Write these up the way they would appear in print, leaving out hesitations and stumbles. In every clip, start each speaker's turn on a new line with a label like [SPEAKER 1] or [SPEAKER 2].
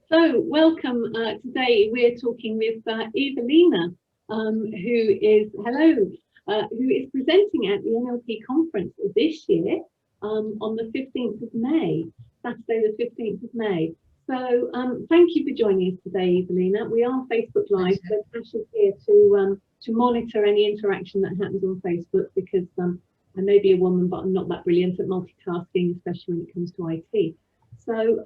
[SPEAKER 1] So welcome. Today we're talking with Evelina, who is presenting at the NLP Conference this year on the 15th of May, Saturday the 15th of May. So thank you for joining us today, Evelina. We are Facebook Live, so Tash is here to monitor any interaction that happens on Facebook, because I may be a woman, but I'm not that brilliant at multitasking, especially when it comes to IT. So,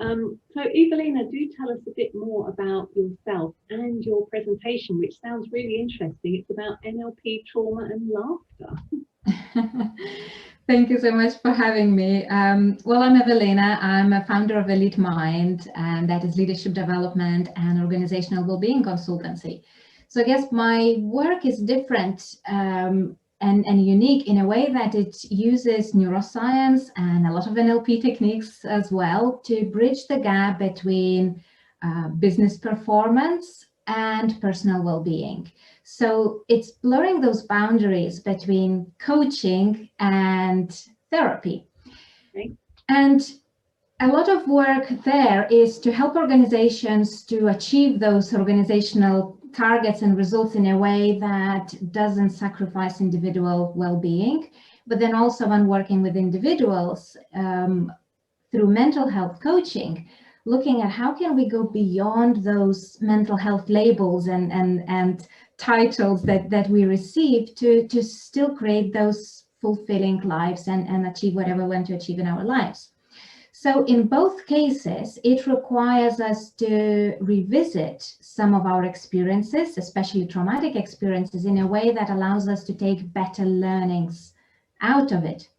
[SPEAKER 1] Evelina, do tell us a bit more about yourself and your presentation, which sounds really interesting. It's about NLP, trauma and laughter.
[SPEAKER 2] Thank you so much for having me. Well, I'm Evelina. I'm a founder of Elite Mind, and that is leadership development and organizational well-being consultancy. So I guess my work is different and unique in a way that it uses neuroscience and a lot of NLP techniques as well to bridge the gap between business performance and personal well-being. So it's blurring those boundaries between coaching and therapy.
[SPEAKER 1] Okay.
[SPEAKER 2] And a lot of work there is to help organizations to achieve those organizational targets and results in a way that doesn't sacrifice individual well-being, but then also when working with individuals through mental health coaching, looking at how can we go beyond those mental health labels and titles that we receive to still create those fulfilling lives and achieve whatever we want to achieve in our lives. So in both cases, it requires us to revisit some of our experiences, especially traumatic experiences, in a way that allows us to take better learnings out of it.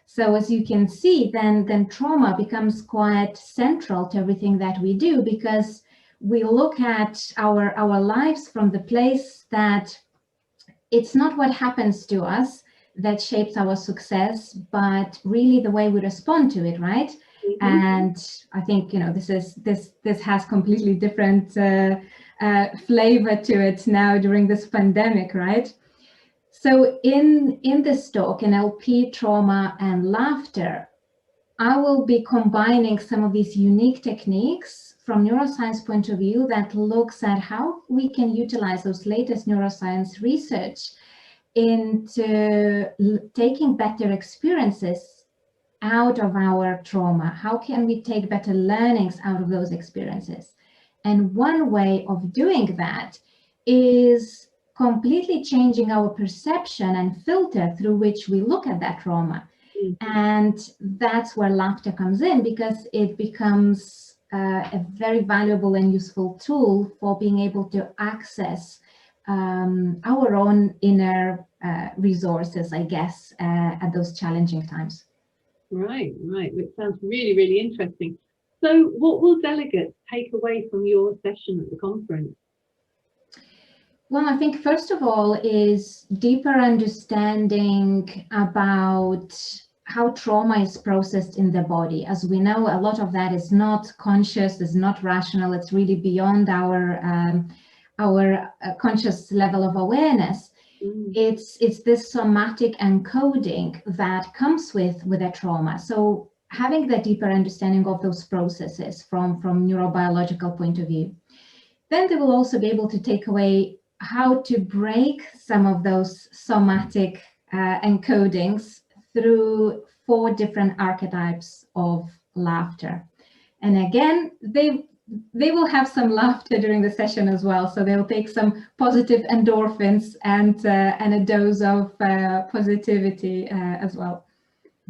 [SPEAKER 2] So as you can see, then trauma becomes quite central to everything that we do, because we look at our lives from the place that it's not what happens to us that shapes our success, but really the way we respond to it, right? Mm-hmm. And I think, you know, this has completely different flavor to it now during this pandemic, right? So in this talk, NLP, trauma and laughter, I will be combining some of these unique techniques from neuroscience point of view that looks at how we can utilize those latest neuroscience research into taking better experiences out of our trauma. How can we take better learnings out of those experiences? And one way of doing that is completely changing our perception and filter through which we look at that trauma. Mm-hmm. And that's where laughter comes in, because it becomes a very valuable and useful tool for being able to access our own inner resources, I guess, at those challenging times.
[SPEAKER 1] Right. It sounds really, really interesting. So what will delegates take away from your session at the conference?
[SPEAKER 2] Well, I think first of all is deeper understanding about how trauma is processed in the body. As we know, a lot of that is not conscious, is not rational. It's really beyond our conscious level of awareness. Mm. It's this somatic encoding that comes with a trauma. So having that deeper understanding of those processes from neurobiological point of view, then they will also be able to take away how to break some of those somatic encodings through 4 different archetypes of laughter. And again, they will have some laughter during the session as well. So they'll take some positive endorphins and a dose of positivity as well.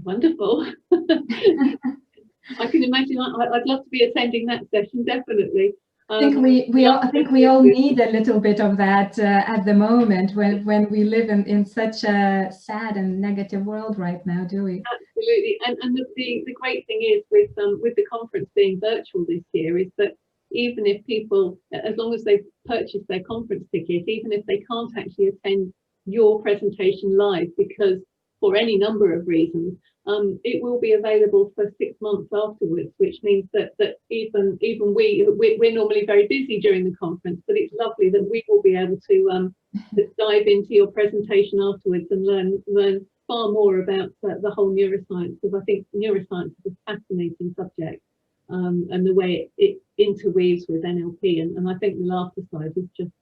[SPEAKER 1] Wonderful. I can imagine. I'd love to be attending that session, definitely.
[SPEAKER 2] I think we all need a little bit of that at the moment when we live in such a sad and negative world right now, do we?
[SPEAKER 1] Absolutely. And the great thing is with the conference being virtual this year is that even if people, as long as they've purchased their conference ticket, even if they can't actually attend your presentation live, because for any number of reasons, it will be available for 6 months afterwards, which means that even we're normally very busy during the conference, but it's lovely that we will be able to dive into your presentation afterwards and learn far more about the whole neuroscience, because I think neuroscience is a fascinating subject. and the way it interweaves with NLP. And I think the laughter side is just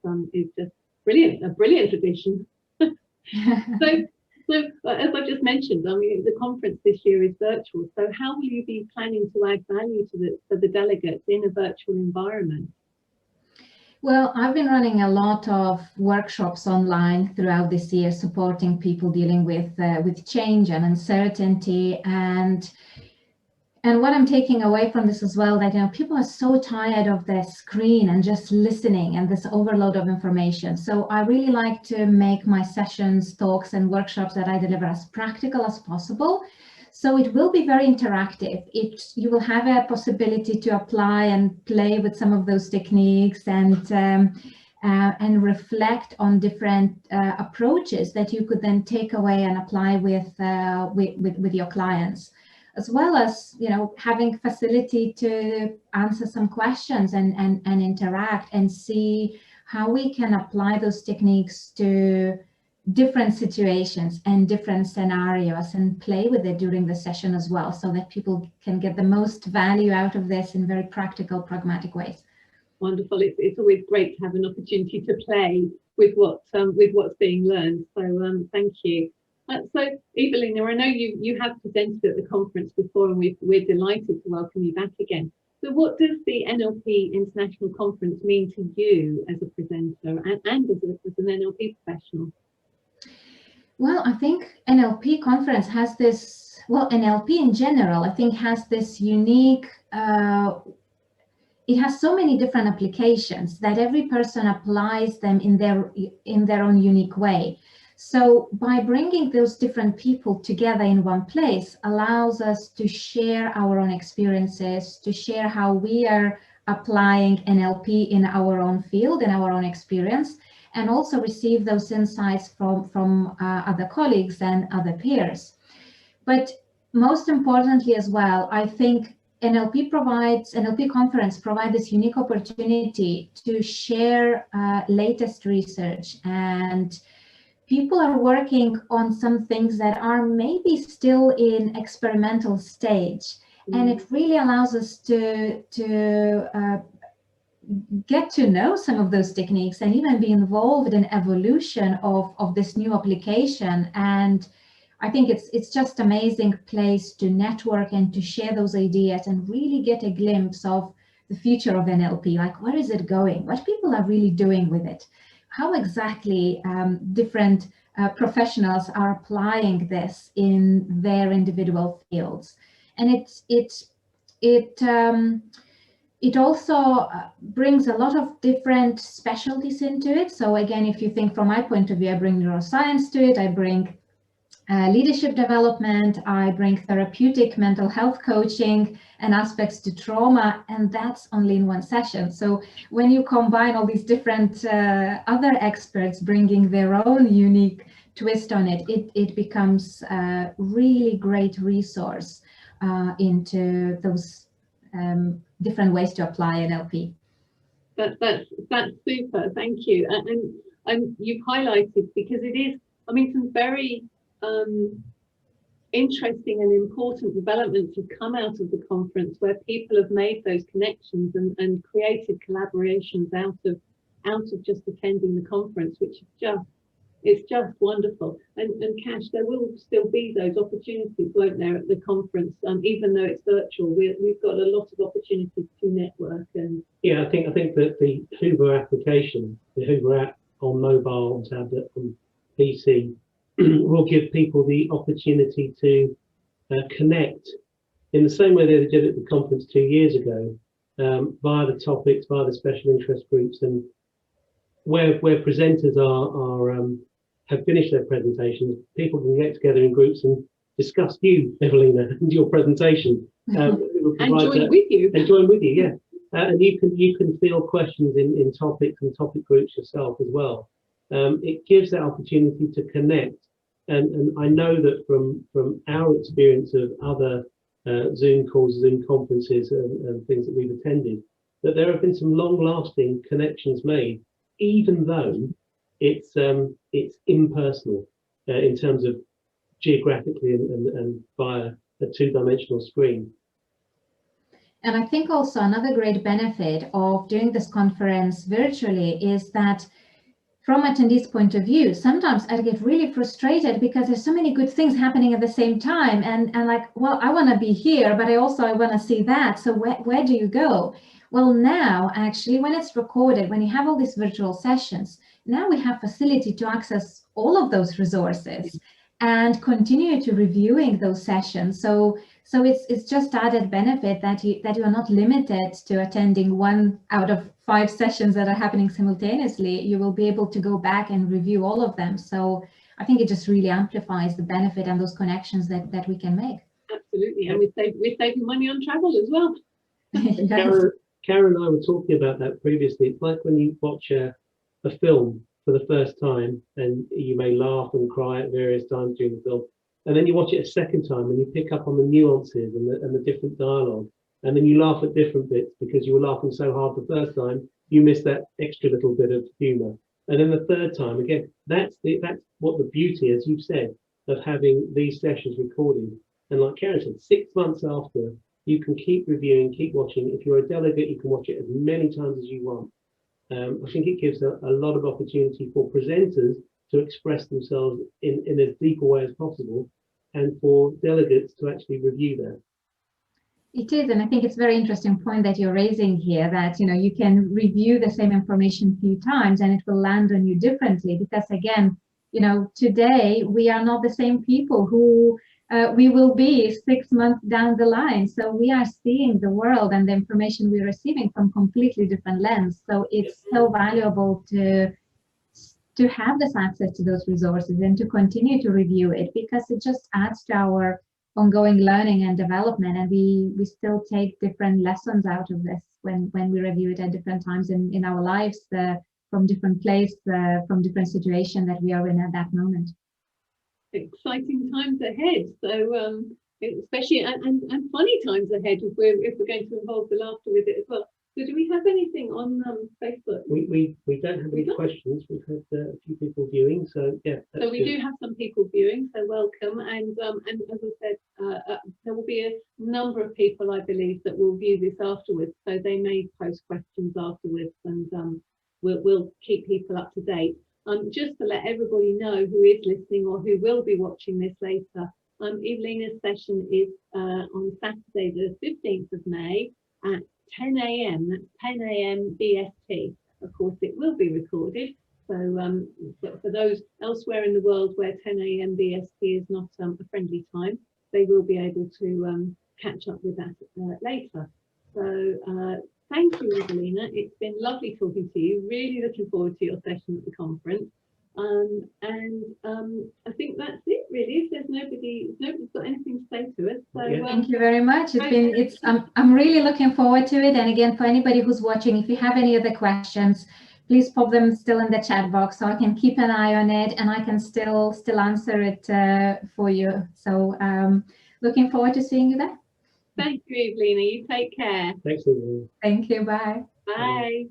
[SPEAKER 1] brilliant, a brilliant addition. So as I just mentioned, I mean, the conference this year is virtual. So how will you be planning to add value to the delegates in a virtual environment?
[SPEAKER 2] Well, I've been running a lot of workshops online throughout this year, supporting people dealing with change and uncertainty. And what I'm taking away from this as well, that people are so tired of their screen and just listening and this overload of information. So I really like to make my sessions, talks, and workshops that I deliver as practical as possible. So it will be very interactive. You will have a possibility to apply and play with some of those techniques and reflect on different approaches that you could then take away and apply with your clients, as well as having facility to answer some questions and interact and see how we can apply those techniques to different situations and different scenarios and play with it during the session as well, so that people can get the most value out of this in very practical, pragmatic ways.
[SPEAKER 1] Wonderful. It's always great to have an opportunity to play with what's being learned. So thank you. So Evelina, I know you have presented at the conference before, and we're delighted to welcome you back again. So what does the NLP International Conference mean to you as a presenter and as an NLP professional?
[SPEAKER 2] Well, I think NLP Conference has this, well, NLP in general, I think has this unique, it has so many different applications that every person applies them in their own unique way. So by bringing those different people together in one place allows us to share our own experiences, to share how we are applying NLP in our own field, in our own experience, and also receive those insights from other colleagues and other peers. But most importantly as well, I think NLP Conference provides this unique opportunity to share latest research, and people are working on some things that are maybe still in experimental stage. And it really allows us to get to know some of those techniques and even be involved in evolution of this new application. And I think it's just amazing place to network and to share those ideas and really get a glimpse of the future of NLP. Like, where is it going? What people are really doing with it? How exactly different professionals are applying this in their individual fields. And it also brings a lot of different specialties into it. So again, if you think from my point of view, I bring neuroscience to it, I bring leadership development, I bring therapeutic mental health coaching and aspects to trauma, and that's only in one session. So when you combine all these different other experts bringing their own unique twist on it, it becomes a really great resource into those different ways to apply NLP.
[SPEAKER 1] That's super, thank you. And you've highlighted, because it is, I mean, some very interesting and important developments have come out of the conference, where people have made those connections and created collaborations out of just attending the conference, which is it's just wonderful. And Cash, there will still be those opportunities, won't there, at the conference? Even though it's virtual, we've got a lot of opportunities to network. And
[SPEAKER 3] yeah, I think that the Hoover application, the Hoover app on mobile, tablet, on PC, will give people the opportunity to connect in the same way they did at the conference 2 years ago, via the topics, via the special interest groups, and where presenters have finished their presentations, people can get together in groups and discuss you, Evelina, and your presentation.
[SPEAKER 1] And join with you.
[SPEAKER 3] And join with you, yeah. And you can field questions in topics and topic groups yourself as well. It gives that opportunity to connect. And I know that from our experience of other Zoom calls, Zoom conferences and things that we've attended, that there have been some long-lasting connections made, even though it's impersonal in terms of geographically and via a two-dimensional screen.
[SPEAKER 2] And I think also another great benefit of doing this conference virtually is that from attendees' point of view, sometimes I get really frustrated because there's so many good things happening at the same time, and like, well, I want to be here, but I want to see that. So where do you go? Well, now actually, when it's recorded, when you have all these virtual sessions, now we have facility to access all of those resources and continue to reviewing those sessions. So it's just added benefit that you are not limited to attending 1 out of 5 sessions that are happening simultaneously. You will be able to go back and review all of them. So I think it just really amplifies the benefit and those connections that we can make.
[SPEAKER 1] Absolutely, and we're saving money on travel as well.
[SPEAKER 2] Yes.
[SPEAKER 3] Karen and I were talking about that previously. It's like when you watch a film for the first time, and you may laugh and cry at various times during the film, and then you watch it a second time and you pick up on the nuances and the different dialogue, and then you laugh at different bits because you were laughing so hard the first time you missed that extra little bit of humor. And then the third time again, that's what the beauty, as you've said, of having these sessions recorded. And like Karen said, 6 months after, you can keep reviewing, keep watching. If you're a delegate, you can watch it as many times as you want. I think it gives a lot of opportunity for presenters to express themselves in as deep a way as possible, and for delegates to actually review that.
[SPEAKER 2] It is, and I think it's a very interesting point that you're raising here, that you can review the same information a few times and it will land on you differently, because again, today we are not the same people who we will be 6 months down the line. So we are seeing the world and the information we're receiving from completely different lens. So it's so valuable to have this access to those resources and to continue to review it, because it just adds to our ongoing learning and development, and we still take different lessons out of this when we review it at different times in our lives, from different place, from different situation that we are in at that moment.
[SPEAKER 1] Exciting times ahead. So especially and funny times ahead if we're going to involve the laughter with it as well. So do we have anything on Facebook?
[SPEAKER 3] We don't have any questions. We've had a few people viewing, so yeah.
[SPEAKER 1] So we do have some people viewing, so welcome. And as I said, there will be a number of people, I believe, that will view this afterwards. So they may post questions afterwards, and we'll keep people up to date. Just to let everybody know who is listening or who will be watching this later, Evelina's session is on Saturday, the 15th of May at 10 a.m. That's 10 a.m. BST. Of course, it will be recorded. So for those elsewhere in the world where 10 a.m. BST is not a friendly time, they will be able to catch up with that later. So thank you, Evelina. It's been lovely talking to you. Really looking forward to your session at the conference. I think that's it, really. If there's nobody's got anything to say to us. So
[SPEAKER 2] thank you very much. I'm really looking forward to it. And again, for anybody who's watching, if you have any other questions, please pop them still in the chat box so I can keep an eye on it and I can still answer it for you. So looking forward to seeing you there.
[SPEAKER 1] Thank you, Evelina. You take care.
[SPEAKER 3] Thanks, Evelina.
[SPEAKER 2] Thank you. Bye.
[SPEAKER 1] Bye.